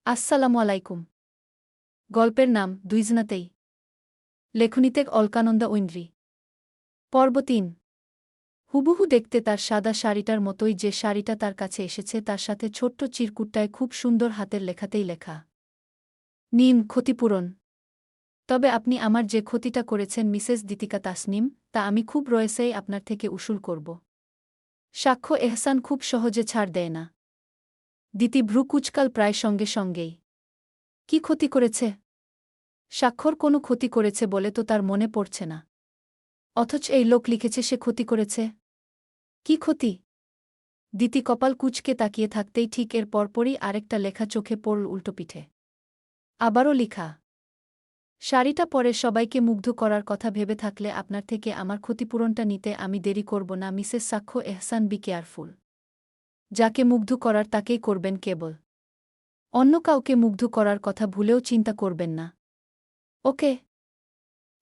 আসসালামু আলাইকুম। গল্পের নাম দুইজনাতেই। লেখনীতে অলকানন্দা ঐন্দ্রী। পর্ব ৩। হুবহু দেখতে তার সাদা শাড়িটার মতোই যে শাড়িটা তার কাছে এসেছে তার সাথে ছোট্ট চিরকুটটায় খুব সুন্দর হাতের লেখাতেই লেখা, নিন ক্ষতিপূরণ। তবে আপনি আমার যে ক্ষতিটা করেছেন মিসেস দীতিকা তাসনিম, তা আমি খুব রয়েছেই আপনার থেকে উসুল করব। সাক্ষ্য এহসান খুব সহজে ছাড় দেয় না। দিতি ভ্রু কুচকাল প্রায় সঙ্গে সঙ্গেই। কি ক্ষতি করেছে? স্বাক্ষর কোনো ক্ষতি করেছে বলে তো তার মনে পড়ছে না। অথচ এই লোক লিখেছে সে ক্ষতি করেছে। কি ক্ষতি? দিতি কপাল কুঁচকে তাকিয়ে থাকতেই ঠিক এর পরপরই আরেকটা লেখা চোখে পড়ল উল্টোপিঠে। আবারও লিখা, শাড়িটা পরে সবাইকে মুগ্ধ করার কথা ভেবে থাকলে আপনার থেকে আমার ক্ষতিপূরণটা নিতে আমি দেরি করব না মিসেস সাক্ষ্য এহসান বি কেয়ারফুল। যাকে মুগ্ধ করার তাকেই করবেন কেবল। অন্য কাউকে মুগ্ধ করার কথা ভুলেও চিন্তা করবেন না। ওকে।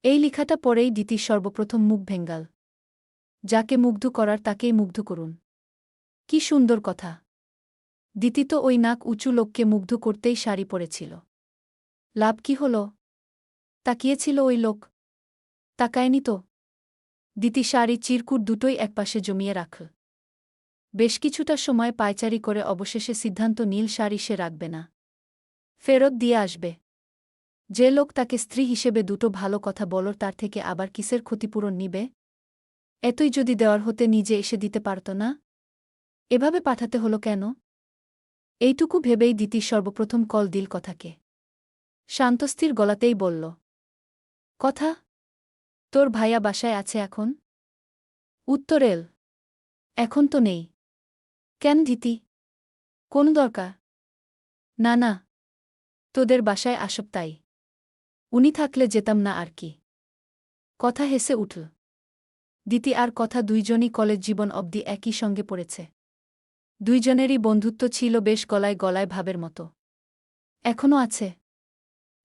এই লেখাটা পরেই দিতি সর্বপ্রথম মুখ ভেঙ্গাল। যাকে মুগ্ধ করার তাকেই মুগ্ধ করুন। কি সুন্দর কথা। দিতি তো ওই নাক উঁচু লোককে মুগ্ধ করতেই শাড়ি পরেছিল। লাভ কি হল? তাকিয়েছিল ওই লোক। তাকায়নি তো। দিতি শাড়ি চিরকুট দুটোই একপাশে জমিয়ে রাখল। বেশ কিছুটা সময় পায়চারি করে অবশেষে সিদ্ধান্ত নীল শাড়ি সে রাখবে না, ফেরত দিয়ে আসবে। যে লোক তাকে স্ত্রী হিসেবে দুটো ভালো কথা বলর তার থেকে আবার কিসের ক্ষতিপূরণ নিবে? এতই যদি দেওয়ার হতে নিজে এসে দিতে পারত না? এভাবে পাঠাতে হলো কেন? এইটুকু ভেবেই দিতি সর্বপ্রথম কল দিল কথাকে। শান্তস্থির গলাতেই বলল, কথা? তোর ভাইয়া বাসায় আছে এখন? উত্তর এল, এখন তো নেই। কেন দিতি? কোন দরকার? না না, তোদের বাসায় আসব তাই। উনি থাকলে যেতাম না আর কি। কথা হেসে উঠল। দিতি আর কথা দুইজনই কলেজ জীবন অবধি একই সঙ্গে পড়েছে। দুইজনেরই বন্ধুত্ব ছিল বেশ গলায় গলায় ভাবের মতো। এখনও আছে।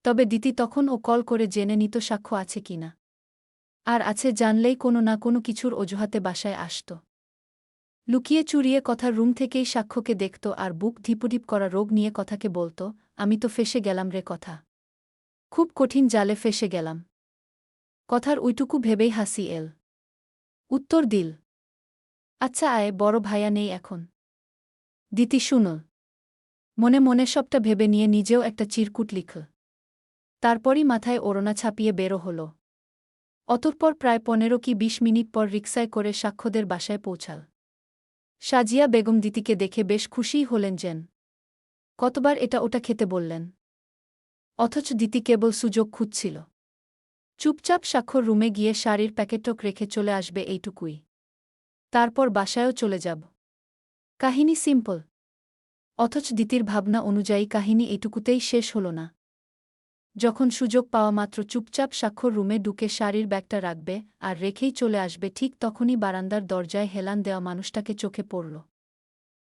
তবে দিতি তখন ও কল করে জেনে নিত সাক্ষ্য আছে কি না। আর আছে জানলেই কোনো না কোনো কিছুর অজুহাতে বাসায় আসত। লুকিয়ে চুরিয়ে কথার রুম থেকেই সাক্ষ্যকে দেখত আর বুক ঢিপুঢিপ করা রোগ নিয়ে কথাকে বলত, আমি তো ফেসে গেলাম রে কথা। খুব কঠিন জালে ফেসে গেলাম। কথার ওইটুকু ভেবেই হাসি এল। উত্তর দিল, আচ্ছা আয়, বড় ভাইয়া নেই এখন। দিতি শুনল। মনে মনে সবটা ভেবে নিয়ে নিজেও একটা চিরকুট লিখল। তারপরই মাথায় ওড়না ছাপিয়ে বেরো হল। অতঃপর প্রায় ১৫ কি ২০ মিনিট পর রিকশায় করে সাক্ষ্যদের বাসায় পৌঁছাল। সাজিয়া বেগম দিতিকে দেখে বেশ খুশিই হলেন যেন। কতবার এটা ওটা খেতে বললেন। অথচ দিতি কেবল সুযোগ খুঁজছিল। চুপচাপ সাক্ষ্যর রুমে গিয়ে শাড়ির প্যাকেটক রেখে চলে আসবে এইটুকুই। তারপর বাসায়ও চলে যাব। কাহিনী সিম্পল। অথচ দিতির ভাবনা অনুযায়ী কাহিনী এইটুকুতেই শেষ হল না। যখন সুযোগ পাওয়া মাত্র চুপচাপ সাক্ষ্যর রুমে ঢুকে শাড়ির ব্যাগটা রাখবে আর রেখেই চলে আসবে, ঠিক তখনই বারান্দার দরজায় হেলান দেওয়া মানুষটাকে চোখে পড়ল।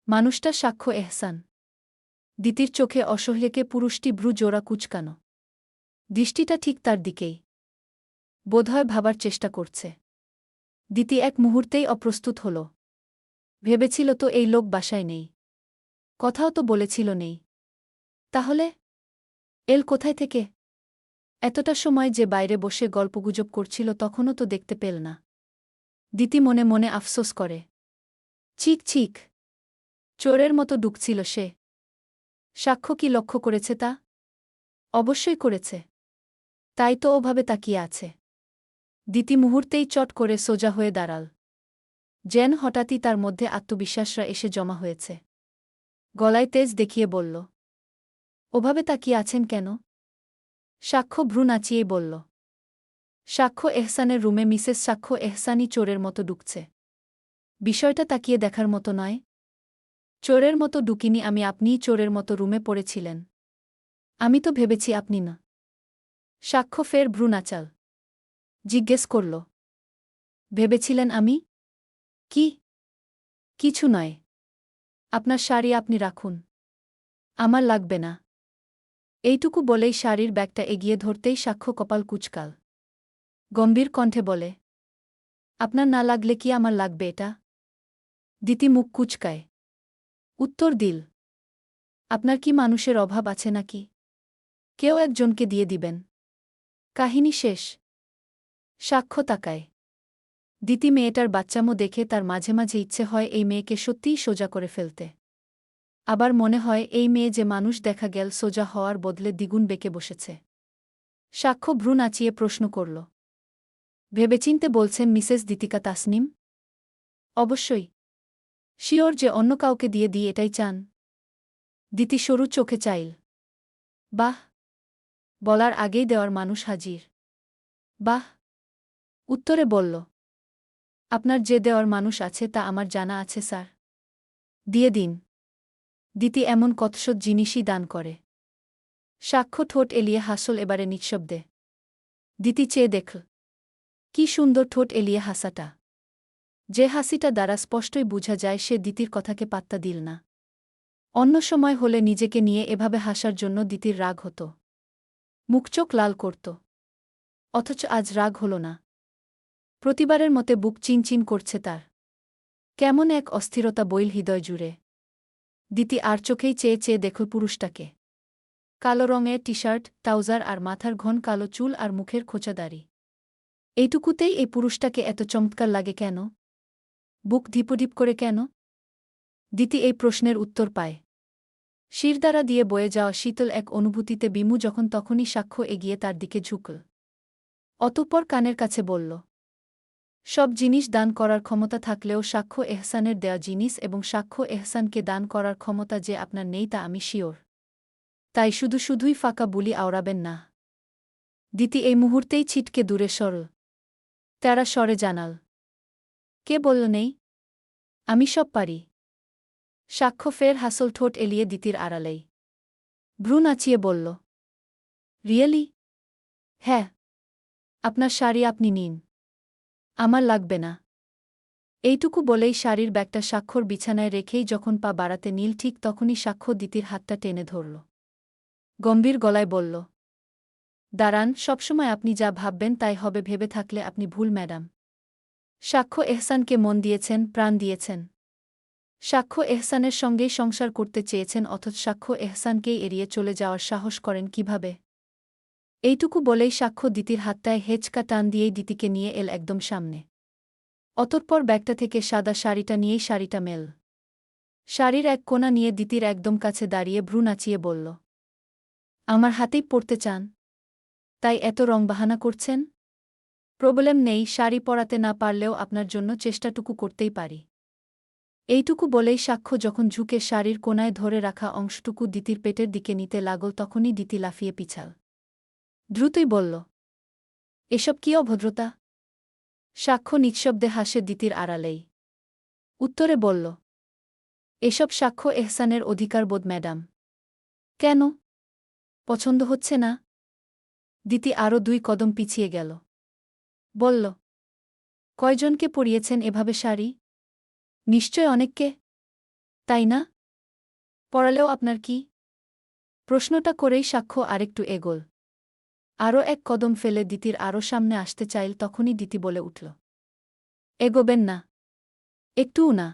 মানুষটা সাক্ষ্য এহসান। দিতির চোখে অসহ্যকে পুরুষটি ভ্রু জোড়া কুচকানো। দৃষ্টিটা ঠিক তার দিকেই। বোধহয় ভাবার চেষ্টা করছে। দিতি এক মুহূর্তেই অপ্রস্তুত হল। ভেবেছিল তো এই লোক বাসায় নেই। কথাও তো বলেছিল নেই। তাহলে এল কোথায় থেকে? এতটা সময় যে বাইরে বসে গল্পগুজব করছিল তখনও তো দেখতে পেল না। দিতি মনে মনে আফসোস করে। চিক চিক। চোরের মতো ডুকছিল সে। সাক্ষ্য কি লক্ষ্য করেছে তা? অবশ্যই করেছে। তাই তো ওভাবে তাকিয়ে আছে। দিতি মুহূর্তেই চট করে সোজা হয়ে দাঁড়াল। যেন হঠাৎই তার মধ্যে আত্মবিশ্বাসরা এসে জমা হয়েছে। গলায় তেজ দেখিয়ে বলল, ওভাবে তাকিয়ে আছেন কেন? সাক্ষ্য ভ্রু নাচিয়েই বলল, সাক্ষ্য এহসানের রুমে মিসেস সাক্ষ্য এহসানই চোরের মতো ডুকছে। বিষয়টা তাকিয়ে দেখার মতো নয়। চোরের মতো ডুকিনি আমি, আপনিই চোরের মতো রুমে পড়েছিলেন। আমি তো ভেবেছি আপনি না। সাক্ষ্য ফের ভ্রু নাচাল। জিজ্ঞেস করল, ভেবেছিলেন আমি? কি? কিছু নয়। আপনার শাড়ি আপনি রাখুন। আমার লাগবে না। এইটুকু বলেই শাড়ির ব্যাগটা এগিয়ে ধরতেই সাক্ষ্য কপাল কুচকাল। গম্ভীর কণ্ঠে বলে, আপনার না লাগলে কি আমার লাগবে এটা? দিতি মুখ কুচকায়। উত্তর দিল, আপনার কি মানুষের অভাব আছে নাকি? কেউ একজনকে দিয়ে দিবেন। কাহিনী শেষ। সাক্ষ্য তাকায়। দিতি মেয়েটার বাচ্চামো দেখে তার মাঝে মাঝে ইচ্ছে হয় এই মেয়েকে সত্যিই সোজা করে ফেলতে। আবার মনে হয় এই মেয়ে যে মানুষ দেখা গেল সোজা হওয়ার বদলে দ্বিগুণ বেঁকে বসেছে। সাক্ষ্য ভ্রু নাচিয়ে প্রশ্ন করল। ভেবেচিন্তে বলছেন মিসেস দিতিকা তাসনিম? অবশ্যই। শিওর যে অন্য কাউকে দিয়ে দিই এটাই চান? দিতি সরু চোখে চাইল। বাহ! বলার আগেই দেওয়ার মানুষ হাজির। বাহ! উত্তরে বলল। আপনার যে দেওয়ার মানুষ আছে তা আমার জানা আছে স্যার। দিয়ে দিন। দিতি এমন কতসব জিনিসই দান করে। সাক্ষ্য ঠোঁট এলিয়ে হাসল এবারে নিঃশব্দে। দিতি চেয়ে দেখল। কি সুন্দর ঠোঁট এলিয়ে হাসাটা। যে হাসিটা দ্বারা স্পষ্টই বোঝা যায় সে দিতির কথাকে পাত্তা দিল না। অন্য সময় হলে নিজেকে নিয়ে এভাবে হাসার জন্য দিতির রাগ হতো। মুখচোখ লাল করত। অথচ আজ রাগ হল না। প্রতিবারের মতে বুক চিনচিন করছে তার। কেমন এক অস্থিরতা বইল হৃদয় জুড়ে। দিতি আর চোখেই চেয়ে চেয়ে দেখল পুরুষটাকে। কালো রঙের টি-শার্ট, ট্রাউজার আর মাথার ঘন কালো চুল আর মুখের খোঁচা দাড়ি। এইটুকুতেই এই পুরুষটাকে এত চমৎকার লাগে কেন? বুক ধিপধিপ করে কেন? দিতি এই প্রশ্নের উত্তর পায়। শিরদাঁড়া দিয়ে বয়ে যাওয়া শীতল এক অনুভূতিতে বিমু যখন তখনই সাক্ষ্য এগিয়ে তার দিকে ঝুঁকল। অতঃপর কানের কাছে বলল। সব জিনিস দান করার ক্ষমতা থাকলেও সাক্ষ্য এহসানের দেয়া জিনিস এবং সাক্ষ্য এহসানকে দান করার ক্ষমতা যে আপনার নেই তা আমি শিওর। তাই শুধুই ফাঁকা বুলি আওড়াবেন না। দিতি এই মুহূর্তেই ছিটকে দূরে সরল। তেরা স্বরে জানাল। কে বলল নেই? আমি সব পারি। সাক্ষ্য ফের হাসল ঠোঁট এলিয়ে দিতির আড়ালেই। ভ্রু নাচিয়ে বলল। রিয়েলি? হ্যাঁ। আপনার শাড়ি আপনি নিন। আমার লাগবে না। এইটুকু বলেই শাড়ির ব্যাগটা সাক্ষ্যর বিছানায় রেখেই যখন পা বাড়াতে নীল ঠিক তখনই সাক্ষ্য দিতির হাতটা টেনে ধরল। গম্ভীর গলায় বলল। দাঁড়ান, সবসময় আপনি যা ভাববেন তাই হবে ভেবে থাকলে আপনি ভুল ম্যাডাম। সাক্ষ্য এহসানকে মন দিয়েছেন, প্রাণ দিয়েছেন। সাক্ষ্য এহসানের সঙ্গেই সংসার করতে চেয়েছেন অথচ সাক্ষ্য এহসানকেই এড়িয়ে চলে যাওয়ার সাহস করেন কিভাবে? এইটুকু বলেই সাক্ষ্য দিতির হাতটায় হেঁচকা টান দিয়েই দিতিকে নিয়ে এল একদম সামনে। অতঃপর ব্যাগটা থেকে সাদা শাড়িটা নিয়েই শাড়িটা মেল। শাড়ির এক কোণা নিয়ে দিতির একদম কাছে দাঁড়িয়ে ভ্রু নাচিয়ে বলল। আমার হাতেই পরতে চান? তাই এত রংবাহানা করছেন? প্রবলেম নেই, শাড়ি পরাতে না পারলেও আপনার জন্য চেষ্টাটুকু করতেই পারি। এইটুকু বলেই সাক্ষ্য যখন ঝুঁকে শাড়ির কোণায় ধরে রাখা অংশটুকু দিতির পেটের দিকে নিতে লাগল তখনই দিতি লাফিয়ে পিছাল। দ্রুতই বলল। এসব কী অভদ্রতা? সাক্ষ্য নিঃশব্দে হাসে দিতির আড়ালেই। উত্তরে বলল। এসব সাক্ষ্য এহসানের অধিকারবোধ ম্যাডাম। কেন? পছন্দ হচ্ছে না? দিতি আরও 2 কদম পিছিয়ে গেল। বলল। কয়জনকে পরিয়েছেন এভাবে শাড়ি? নিশ্চয় অনেককে। তাই না? পরালেও আপনার কি? প্রশ্নটা করেই সাক্ষ্য আরেকটু এগোল। আরও 1 কদম ফেলে দিতির আরও সামনে আসতে চাইল তখনই দিতি বলে উঠল। এগোবেন না। একটুও না।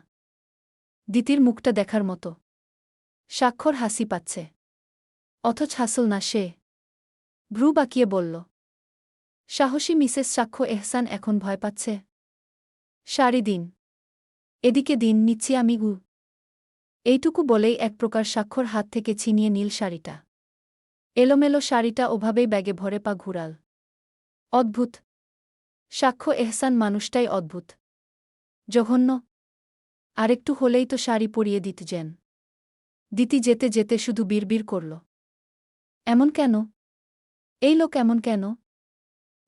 দিতির মুখটা দেখার মতো। সাক্ষর হাসি পাচ্ছে। অথচ হাসল না সে। ভ্রু বাঁকিয়ে বলল। সাহসী মিসেস সাক্ষ্য এহসান এখন ভয় পাচ্ছে? শাড়ি দিন। এদিকে দিন, নিচ্ছি আমি গু। এইটুকু বলেই এক প্রকার সাক্ষর হাত থেকে ছিনিয়ে নীল শাড়িটা। এলোমেলো শাড়িটা ওভাবেই ব্যাগে ভরে পা ঘুরাল। অদ্ভুত। সাক্ষ্য এহসান মানুষটাই অদ্ভুত। জঘন্য। আরেকটু হলেই তো শাড়ি পরিয়ে দিত যেন। দিতি যেতে যেতে শুধু বিড়বিড় করল। এমন কেন? এই লোক এমন কেন?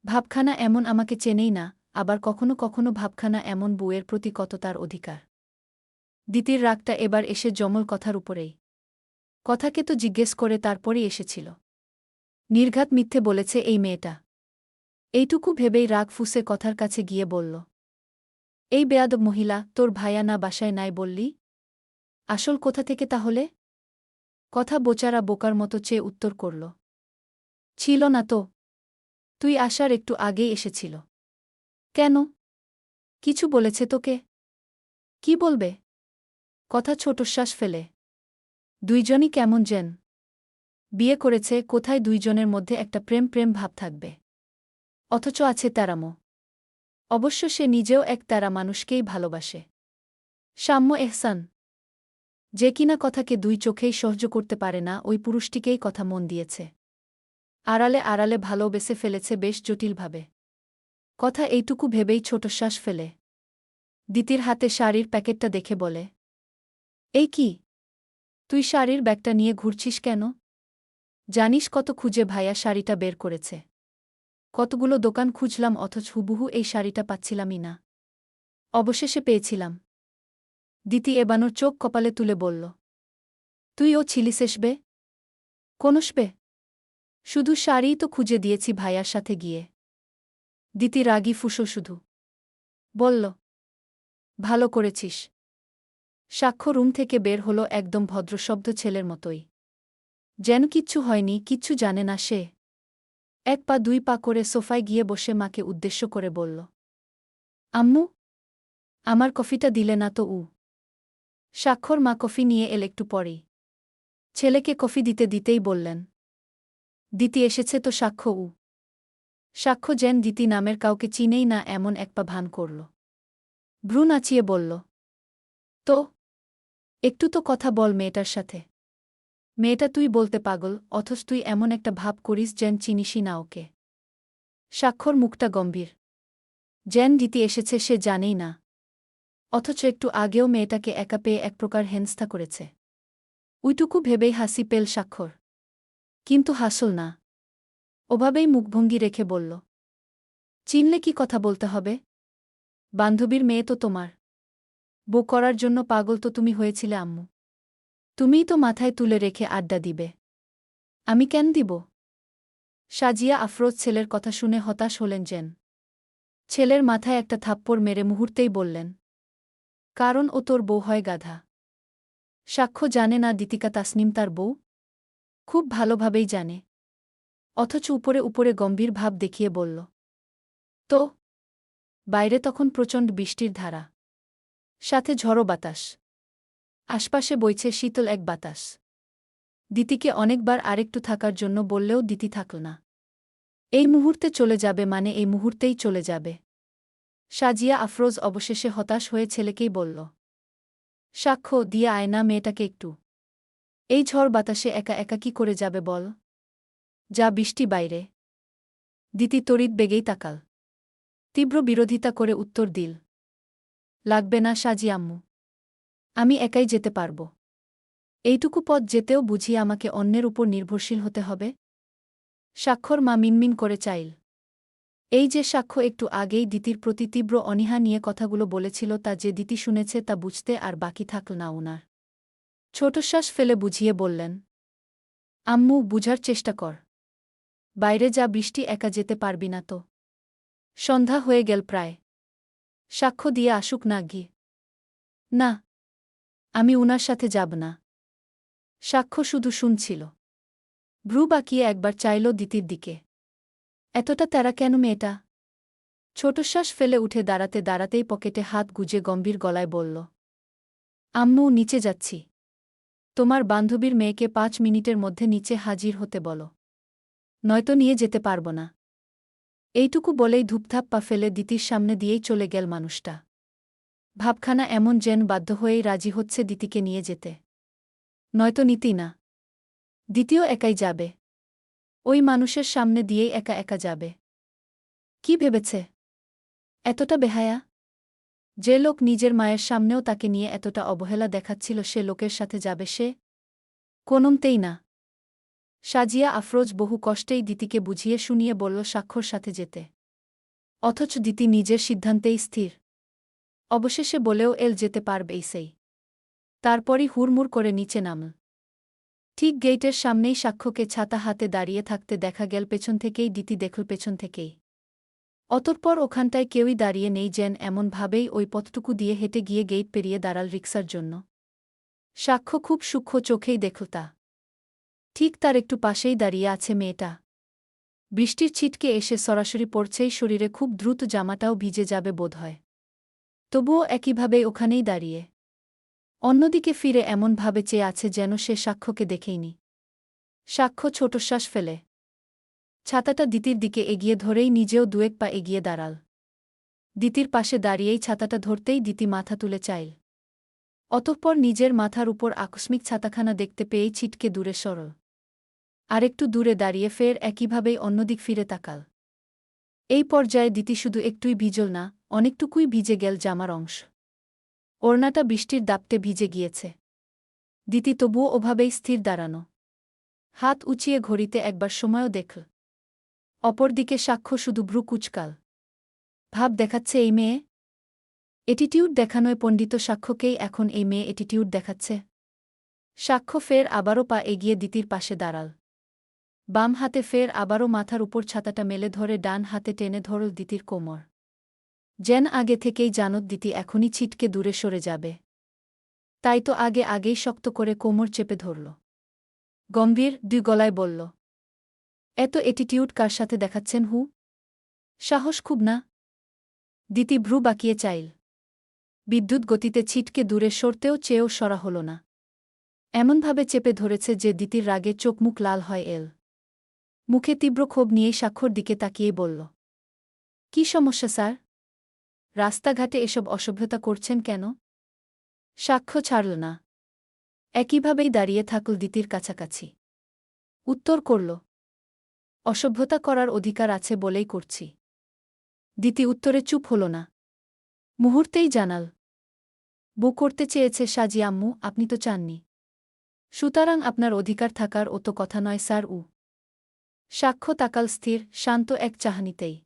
ভাবখানা এমন আমাকে চেনেই না, আবার কখনো কখনো ভাবখানা এমন বউয়ের প্রতি কত তার অধিকার। দিতির রাগটা এবার এসে জমল কথার উপরেই। কথাকে তো জিজ্ঞেস করে তারপরই এসেছিল। নির্ঘাত মিথ্যে বলেছে এই মেয়েটা। এইটুকু ভেবেই রাগ ফুঁসে কথার কাছে গিয়ে বলল। এই বেয়াদব মহিলা, তোর ভাইয়া না বাসায় নাই বললি? আসল কোথা থেকে তাহলে? কথা বোচারা বোকার মতো চেয়ে উত্তর করল। ছিল না তো। তুই আসার একটু আগেই এসেছিল। কেন? কিছু বলেছে তোকে? কি বলবে? কথা ছোটশ্বাস ফেলে। দুইজনই কেমন যেন বিয়ে করেছে, কোথায় দুইজনের মধ্যে একটা প্রেম প্রেম ভাব থাকবে, অথচ আছে তেরামো। অবশ্য সে নিজেও এক তেরা মানুষকেই ভালোবাসে, সাম্য এহসান, যে কিনা কথাকে দুই চোখেই সহ্য করতে পারে না, ওই পুরুষটিকেই কথা মন দিয়েছে। আড়ালে আড়ালে ভালোবেসে ফেলেছে বেশ জটিলভাবে। কথা এইটুকু ভেবেই ছোটশ্বাস ফেলে দিতির হাতে শাড়ির প্যাকেটটা দেখে বলে, এই কি, তুই শাড়ির ব্যাগটা নিয়ে ঘুরছিস কেন? জানিস কত খুঁজে ভাইয়া শাড়িটা বের করেছে? কতগুলো দোকান খুঁজলাম, অথচ হুবহু এই শাড়িটা পাচ্ছিলামই না। অবশেষে পেয়েছিলাম। দিতি এবানোর চোখ কপালে তুলে বলল, তুইও ছিলিসেসবে? কোনসবে? শুধু শাড়িই তো খুঁজে দিয়েছি ভাইয়ার সাথে গিয়ে। দিতি রাগী ফুঁসো শুধু বলল, ভালো করেছিস। সাক্ষ্য রুম থেকে বের হলো একদম ভদ্রশব্দ ছেলের মতোই, যেন কিচ্ছু হয়নি, কিচ্ছু জানে না সে। এক পা দুই পা করে সোফায় গিয়ে বসে মাকে উদ্দেশ্য করে বলল, আম্মু, আমার কফিটা দিলে না তো? সাক্ষর মা কফি নিয়ে এল একটু পরেই। ছেলেকে কফি দিতে দিতেই বললেন, দিতি এসেছে তো? সাক্ষ্য যেন দিতি নামের কাউকে চিনেই না এমন এক পা ভান করল। ভ্রু নাচিয়ে বলল, তো একটু তো কথা বল মেয়েটার সাথে। মেয়েটা তুই বলতে পাগল, অথচ তুই এমন একটা ভাব করিস যেন চিনিসই না ওকে। সাক্ষর মুখটা গম্ভীর, যেন দিতি এসেছে সে জানেই না, অথচ একটু আগেও মেয়েটাকে একা পেয়ে এক প্রকার হেনস্থা করেছে। উইটুকু ভেবেই হাসি পেল সাক্ষর, কিন্তু হাসল না। ওভাবেই মুখভঙ্গি রেখে বলল, চিনলে কি কথা বলতে হবে? বান্ধবীর মেয়ে তো তোমার, বউ করার জন্য পাগল তো তুমি হয়েছিলে আম্মু। তুমিই তো মাথায় তুলে রেখে আড্ডা দিবে, আমি কেন দিব? সাজিয়া আফরোজ ছেলের কথা শুনে হতাশ হলেন যেন। ছেলের মাথায় একটা থাপ্পড় মেরে মুহূর্তেই বললেন, কারণ ও তোর বউ হয় গাধা। সাক্ষ্য জানে না দিতিকা তাসনিম তার বউ? খুব ভালোভাবেই জানে, অথচ উপরে উপরে গম্ভীর ভাব দেখিয়ে বলল, তো? বাইরে তখন প্রচণ্ড বৃষ্টির ধারা, সাথে ঝড়ো বাতাস। আশপাশে বইছে শীতল এক বাতাস। দিতিকে অনেকবার আরেকটু থাকার জন্য বললেও দিতি থাকল না। এই মুহূর্তে চলে যাবে মানে এই মুহূর্তেই চলে যাবে। সাজিয়া আফরোজ অবশেষে হতাশ হয়ে ছেলেকেই বলল, সাক্ষ্য দিয়ে আয় না মেয়েটাকে একটু। এই ঝড় বাতাসে একা একা কি করে যাবে বল? যা বৃষ্টি বাইরে। দিতি তড়িৎ বেগেই তাকাল, তীব্র বিরোধিতা করে উত্তর দিল, লাগবে না সাজি আম্মু, আমি একাই যেতে পারব। এইটুকু পথ যেতেও বুঝি আমাকে অন্যের উপর নির্ভরশীল হতে হবে? সাক্ষর মা মিনমিন করে চাইল। এই যে সাক্ষ্য একটু আগেই দিতির প্রতি তীব্র অনীহা নিয়ে কথাগুলো বলেছিল, তা যে দিতি শুনেছে তা বুঝতে আর বাকি থাকল না উনার। ছোটশ্বাস ফেলে বুঝিয়ে বললেন, আম্মু বুঝার চেষ্টা কর। বাইরে যা বৃষ্টি, একা যেতে পারবি না তো? সন্ধ্যা হয়ে গেল প্রায়। সাক্ষ্য দিয়ে আসুক না গিয়ে। না, আমি উনার সাথে যাব না। সাক্ষ্য শুধু শুনছিল, ভ্রু বাঁকিয়ে একবার চাইল দিতির দিকে। এতটা তেরা কেন মেয়েটা? ছোটশ্বাস ফেলে উঠে দাঁড়াতে দাঁড়াতেই পকেটে হাত গুজে গম্ভীর গলায় বলল, আম্মু নিচে যাচ্ছি। তোমার বান্ধবীর মেয়েকে 5 মিনিটের মধ্যে নিচে হাজির হতে বলো, নয়তো নিয়ে যেতে পারব না। এইটুকু বলেই ধূপধাপ পা ফেলে দিতির সামনে দিয়েই চলে গেল মানুষটা। ভাবখানা এমন যেন বাধ্য হয়েই রাজি হচ্ছে দিতিকে নিয়ে যেতে, নয়তো নিতি না। দ্বিতীয় একাই যাবে, ওই মানুষের সামনে দিয়েই একা একা যাবে। কি ভেবেছে? এতটা বেহায়া? যে লোক নিজের মায়ের সামনেও তাকে নিয়ে এতটা অবহেলা দেখাচ্ছিল, সে লোকের সাথে যাবে সে? কোনমতেই না। সাজিয়া আফরোজ বহু কষ্টেই দিতিকে বুঝিয়ে শুনিয়ে বলল সাক্ষ্যর সাথে যেতে, অথচ দিতি নিজের সিদ্ধান্তেই স্থির। অবশেষে বলেও এল যেতে পারবেই সেই। তারপরই হুড়মুড় করে নিচে নামল। ঠিক গেইটের সামনেই সাক্ষ্যকে ছাতা হাতে দাঁড়িয়ে থাকতে দেখা গেল, পেছন থেকেই দিতি দেখল পেছন থেকেই। অতঃপর ওখানটায় কেউই দাঁড়িয়ে নেই যেন, এমনভাবেই ওই পথটুকু দিয়ে হেঁটে গিয়ে গেইট পেরিয়ে দাঁড়াল রিকশার জন্য। সাক্ষ্য খুব সূক্ষ্ম চোখেই দেখল তা। ঠিক তার একটু পাশেই দাঁড়িয়ে আছে মেয়েটা। বৃষ্টির ছিটকে এসে সরাসরি পড়ছেই শরীরে, খুব দ্রুত জামাটাও ভিজে যাবে বোধহয়। তবুও একইভাবেই ওখানেই দাঁড়িয়ে। অন্যদিকে ফিরে এমনভাবে চেয়ে আছে যেন সে সাক্ষ্যকে দেখেইনি। সাক্ষ্য ছোটশ্বাস ফেলে ছাতাটা দিতির দিকে এগিয়ে ধরেই নিজেও দুয়েক পা এগিয়ে দাঁড়াল। দিতির পাশে দাঁড়িয়েই ছাতাটা ধরতেই দিতি মাথা তুলে চাইল। অতঃপর নিজের মাথার উপর আকস্মিক ছাতাখানা দেখতে পেয়েই ছিটকে দূরে সরল। আরেকটু দূরে দাঁড়িয়ে ফের একইভাবেই অন্যদিক ফিরে তাকাল। এই পর্যায়ে দিতি শুধু একটুই ভিজল না, অনেকটুকুই ভিজে গেল জামার অংশ। ওড়নাটা বৃষ্টির দাপটে ভিজে গিয়েছে। দিতি তবুও ওভাবেই স্থির দাঁড়ানো। হাত উঁচিয়ে ঘড়িতে একবার সময়ও দেখল। অপরদিকে সাক্ষ্য শুধু ভ্রু কুচকাল। ভাব দেখাচ্ছে এই মেয়ে? এটিটিউড দেখানোয় পণ্ডিত সাক্ষ্যকেই এখন এই মেয়ে এটিটিউড দেখাচ্ছে। সাক্ষ্য ফের আবারও পা এগিয়ে দিতির পাশে দাঁড়াল। বাম হাতে ফের আবারও মাথার উপর ছাতাটা মেলে ধরে ডান হাতে টেনে ধরল দিতির কোমর। যেন আগে থেকেই জানত দিতি এখনই ছিটকে দূরে সরে যাবে। তাই তো আগেই শক্ত করে কোমর চেপে ধরল। গম্ভীর দুই গলায় বলল, এত এটিটিউড কার সাথে দেখাচ্ছেন হু? সাহস খুব না? দিতি ভ্রু বাঁকিয়ে চাইল। বিদ্যুৎ গতিতে ছিটকে দূরে সরতেও চেয়েও সরা হল না। এমনভাবে চেপে ধরেছে যে দিতির রাগে চোখ মুখ লাল হয় এল। মুখে তীব্র ক্ষোভ নিয়েই সাক্ষ্যর দিকে তাকিয়েই বলল, কি সমস্যা স্যার? রাস্তাঘাটে এসব অসভ্যতা করছেন কেন? সাক্ষ্য ছাড়ল না। একইভাবেই দাঁড়িয়ে থাকল দিতির কাছাকাছি। উত্তর করল, অসভ্যতা করার অধিকার আছে বলেই করছি। দিতি উত্তরে চুপ হল না। মুহূর্তেই জানাল, বউ করতে চেয়েছে সাজি আম্মু, আপনি তো চাননি। সুতরাং আপনার অধিকার থাকার ও তো কথা নয় স্যার। সাক্ষ্য তাকাল স্থির, শান্ত এক চাহনিতেই।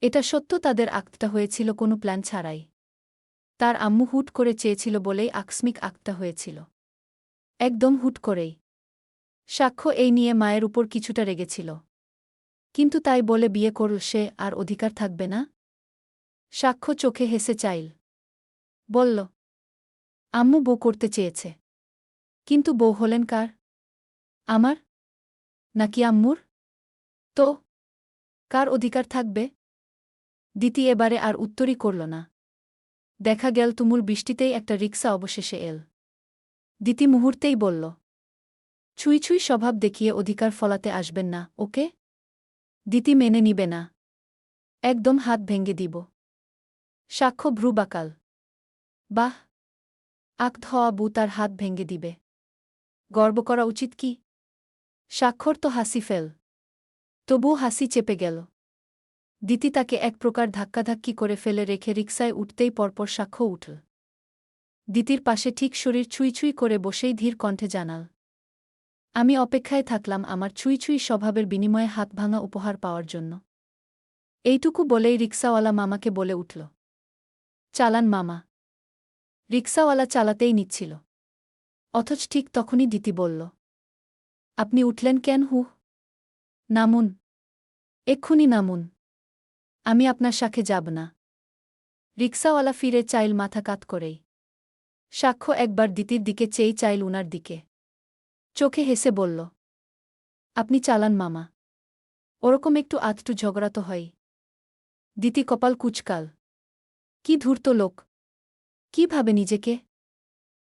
এটা সত্য তাদের আক্তটা হয়েছিল কোনো প্ল্যান ছাড়াই। তার আম্মু হুট করে চেয়েছিল বলেই আকস্মিক আক্তটা হয়েছিল। একদম হুট করেই। সাক্ষ্য এই নিয়ে মায়ের উপর কিছুটা রেগেছিল। কিন্তু তাই বলে বিয়ে করল সে আর অধিকার থাকবে না? সাক্ষ্য চোখে হেসে চাইল। বলল, আম্মু বউ করতে চেয়েছে। কিন্তু বউ হলেন কার? আমার? নাকি আম্মুর? তো কার অধিকার থাকবে? দিতি এবারে আর উত্তরই করল না। দেখা গেল তুমুল বৃষ্টিতেই একটা রিকশা অবশেষে এল। দিতি মুহূর্তেই বলল, ছুঁই ছুঁই স্বভাব দেখিয়ে অধিকার ফলাতে আসবেন না, ওকে? দিতি মেনে নিবে না। একদম হাত ভেঙে দিব। সাক্ষ্য ভ্রু বাঁকাল। বাহ! আক্ত হওয়া বউ তার হাত ভেঙে দিবে। গর্ব করা উচিত কি? সাক্ষর তো হাসি ফেল। তবুও হাসি চেপে গেল। দিতি তাকে এক প্রকার ধাক্কাধাক্কি করে ফেলে রেখে রিকশায় উঠতেই পরপর সাক্ষ্য উঠল। দিতির পাশে ঠিক শরীর ছুঁই ছুঁই করে বসেই ধীর কণ্ঠে জানাল, আমি অপেক্ষায় থাকলাম আমার ছুঁই ছুঁই স্বভাবের বিনিময়ে হাত ভাঙা উপহার পাওয়ার জন্য। এইটুকু বলেই রিকশাওয়ালা মামাকে বলে উঠল, চালান মামা। রিকশাওয়ালা চালাতেই নিচ্ছিল। অথচ ঠিক তখনই দিতি বলল, আপনি উঠলেন কেন হু? নামুন, এক্ষুনি নামুন। আমি আপনার সাথে যাব না। রিকশাওয়ালা ফিরে চাইল মাথা কাত করেই। সাক্ষ্য একবার দিতির দিকে চেয়েই চাইল উনার দিকে। চোখে হেসে বলল, আপনি চালান মামা। ওরকম একটু আধটু ঝগড়া তো হয়। দিতি কপাল কুচকাল। কি ধূর্ত লোক! কি ভাবে নিজেকে?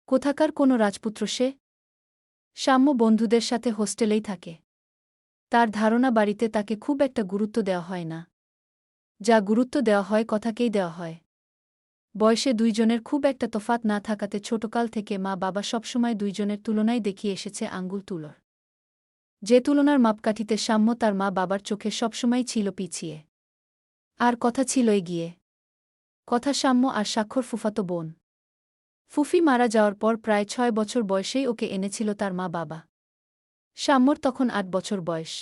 কোথাকার কোনো রাজপুত্র সে? সাম্য বন্ধুদের সাথে হোস্টেলেই থাকে। তার ধারণা বাড়িতে তাকে খুব একটা গুরুত্ব দেওয়া হয় না। যা গুরুত্ব দেওয়া হয় কথাকেই দেওয়া হয়। বয়সে দুইজনের খুব একটা তফাত না থাকাতে ছোটকাল থেকে মা বাবা সবসময় দুইজনের তুলনায় দেখিয়ে এসেছে আঙ্গুল তুলোর। যে তুলনার মাপকাঠিতে সাম্য তার মা বাবার চোখে সবসময় ছিল পিছিয়ে। আর কথা ছিল এগিয়ে। কথা সাম্য আর সাক্ষর ফুফাতো বোন। ফুফি মারা যাওয়ার পর প্রায় ৬ বছর বয়সেই ওকে এনেছিল তার মা বাবা। সাম্যর তখন ৮ বছর বয়স।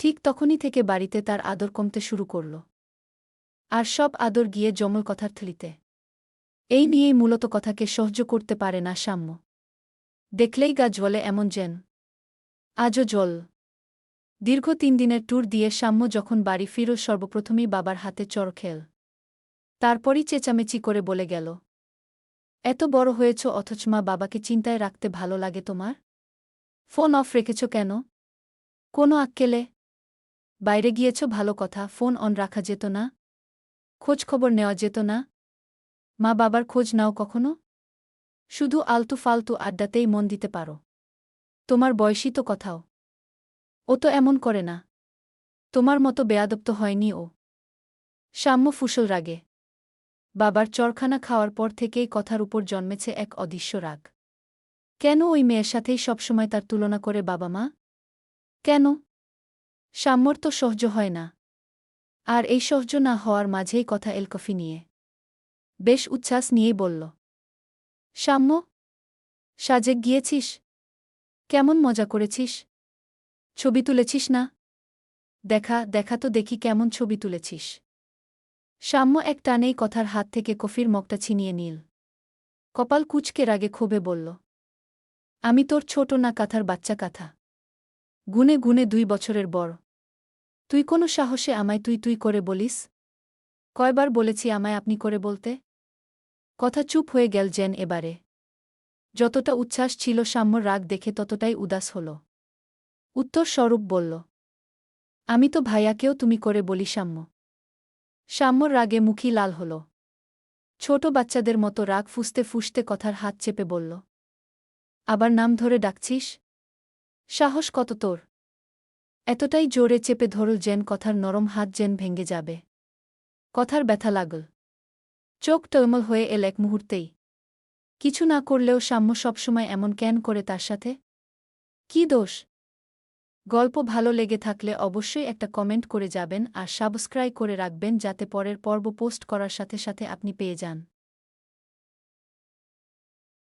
ঠিক তখনই থেকে বাড়িতে তার আদর কমতে শুরু করল। আর সব আদর গিয়ে জমল কথার থলিতে। এই নিয়েই মূলত কথাকে সহ্য করতে পারে না সাম্য। দেখলেই গা জ্বলে এমন যেন। আজও জল। দীর্ঘ ৩ দিনের ট্যুর দিয়ে সাম্য যখন বাড়ি ফিরল সর্বপ্রথমেই বাবার হাতে চড় খেল। তারপরই চেঁচামেচি করে বলে গেল, এত বড় হয়েছ অথচ মা বাবাকে চিন্তায় রাখতে ভালো লাগে তোমার? ফোন অফ রেখেছ কেন? কোনো আক্কেলে? বাইরে গিয়েছ ভালো কথা, ফোন অন রাখা যেত না? খোঁজ খবর নেওয়া যেত না? মা বাবার খোঁজ নাও কখনো? শুধু আলতু ফালতু আড্ডাতেই মন দিতে পারো। তোমার বয়সী তো কথাও। ও তো এমন করে না। তোমার মতো বেয়াদব তো হয়নি ও। সাম্য ফুসল রাগে। বাবার চরখানা খাওয়ার পর থেকেই কথার উপর জন্মেছে এক অদৃশ্য রাগ। কেন ওই মেয়ের সাথেই সবসময় তার তুলনা করে বাবা মা? কেন? সাম্যর তো সহ্য হয় না। আর এই সহ্য না হওয়ার মাঝেই কথা এল কফি নিয়ে। বেশ উচ্ছ্বাস নিয়েই বলল। সাম্য, সাজে গিয়েছিস? কেমন মজা করেছিস? ছবি তুলেছিস না? দেখা তো দেখি কেমন ছবি তুলেছিস। সাম্য এক টানেই কথার হাত থেকে কফির মগটা ছিনিয়ে নিল। কপাল কুঁচকে রাগে ক্ষোভে বলল। আমি তোর ছোট না কাঁথার বাচ্চা কাঁথা। গুনে গুনে 2 বছরের বড়। তুই কোনো সাহসে আমায় তুই করে বলিস? কয়বার বলেছি আমায় আপনি করে বলতে? কথা চুপ হয়ে গেল যেন এবারে। যতটা উচ্ছ্বাস ছিল সাম্যর রাগ দেখে ততটাই উদাস হল। উত্তর স্বরূপ বলল। আমি তো ভাইয়াকেও তুমি করে বলি সাম্য। সাম্যর রাগে মুখই লাল হল। ছোট বাচ্চাদের মতো রাগ ফুঁসতে ফুঁসতে কথার হাত চেপে বলল। আবার নাম ধরে ডাকছিস? সাহস কত তোর? এতটাই জোরে চেপে ধরল যেন কথার নরম হাত যেন ভেঙে যাবে। কথার ব্যথা লাগল। চোখ টলমল হয়ে এল এক মুহূর্তেই। কিছু না করলেও সাম্য সবসময় এমন কেন করে তার সাথে? কি দোষ? গল্প ভালো লেগে থাকলে অবশ্যই একটা কমেন্ট করে যাবেন আর সাবস্ক্রাইব করে রাখবেন যাতে পরের পর্ব পোস্ট করার সাথে সাথে আপনি পেয়ে যান।